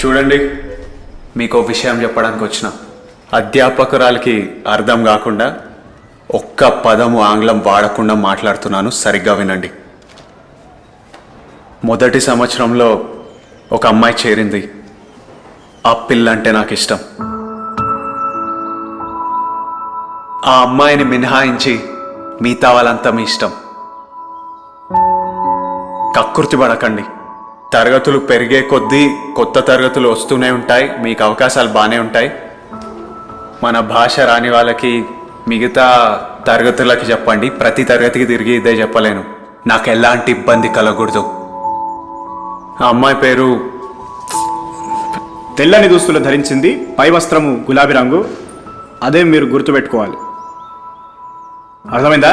చూడండి, మీకు విషయం చెప్పడానికి వచ్చిన అధ్యాపకురాలకి అర్థం కాకుండా ఒక్క పదము ఆంగ్లం వాడకుండా మాట్లాడుతున్నాను, సరిగ్గా వినండి. మొదటి సంవత్సరంలో ఒక అమ్మాయి చేరింది. ఆ పిల్ల అంటే నాకు ఇష్టం. ఆ అమ్మాయిని మినహాయించి మిగతా వాళ్ళంతా మీ ఇష్టం. కక్కుర్తి పడకండి. తరగతులు పెరిగే కొద్దీ కొత్త తరగతులు వస్తూనే ఉంటాయి, మీకు అవకాశాలు బాగానే ఉంటాయి. మన భాష రాని వాళ్ళకి మిగతా తరగతులకి చెప్పండి, ప్రతి తరగతికి తిరిగి ఇదే చెప్పలేను. నాకు ఎలాంటి ఇబ్బంది కలగకూడదు. ఆ అమ్మాయి పేరు తెల్లని దుస్తులు ధరించింది, పై వస్త్రము గులాబీ రంగు. అదే మీరు గుర్తుపెట్టుకోవాలి. అర్థమైందా?